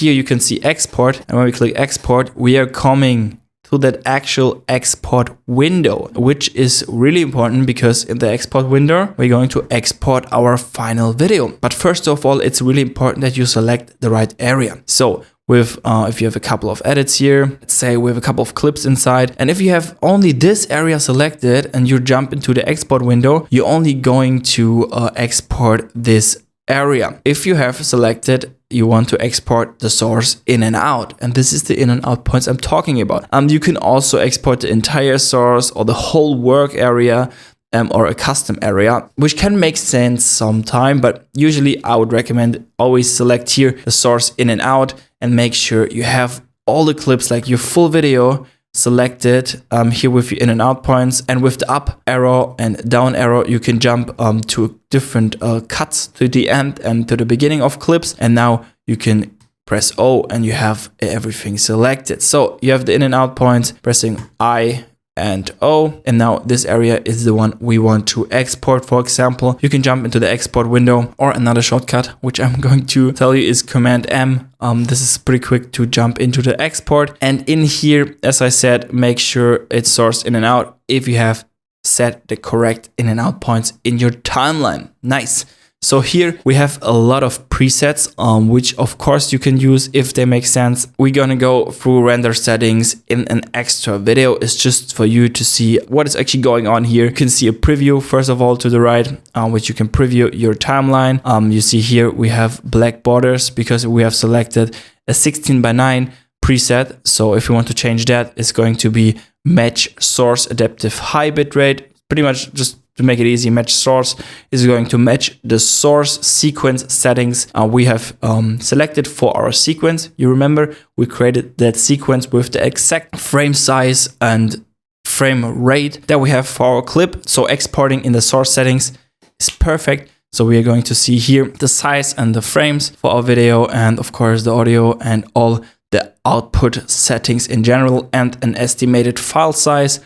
here you can see export, and when we click export, we are coming to that actual export window, which is really important because in the export window, we're going to export our final video. But first of all, it's really important that you select the right area. So with, if you have a couple of edits here, let's say we have a couple of clips inside, and if you have only this area selected and you jump into the export window, you're only going to export this area. If you have selected you want to export the source in and out, and this is the in and out points I'm talking about. You can also export the entire source or the whole work area or a custom area, which can make sense sometime, but usually I would recommend always select here the source in and out and make sure you have all the clips, like your full video selected here with your in and out points, and with the up arrow and down arrow you can jump to different cuts to the end and to the beginning of clips, and now you can press O and you have everything selected. So you have the in and out points, pressing I and O, and now this area is the one we want to export. For example, you can jump into the export window, or another shortcut which I'm going to tell you is Command M. This is pretty quick to jump into the export, and in here, as I said, make sure it's sourced in and out if you have set the correct in and out points in your timeline. Nice. So here we have a lot of presets, which of course you can use if they make sense. We're gonna go through render settings in an extra video. It's just for you to see what is actually going on here. You can see a preview first of all to the right, which you can preview your timeline. You see here we have black borders because we have selected a 16:9 preset. So if you want to change that, it's going to be match source adaptive high bitrate. Pretty much just to make it easy, match source is going to match the source sequence settings we have selected for our sequence. You remember we created that sequence with the exact frame size and frame rate that we have for our clip. So exporting in the source settings is perfect. So we are going to see here the size and the frames for our video, and of course the audio and all the output settings in general, and an estimated file size.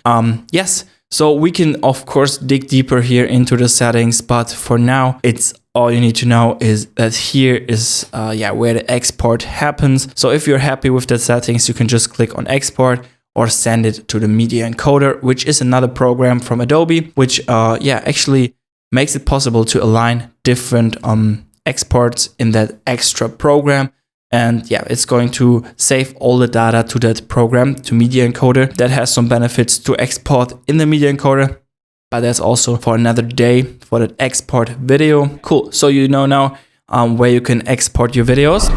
Yes. So we can of course dig deeper here into the settings, but for now it's all you need to know is that here is where the export happens. So if you're happy with the settings, you can just click on export or send it to the Media Encoder, which is another program from Adobe, which actually makes it possible to align different exports in that extra program. And yeah, it's going to save all the data to that program, to Media Encoder. That has some benefits to export in the Media Encoder, but that's also for another day for that export video. Cool. So you know now where you can export your videos.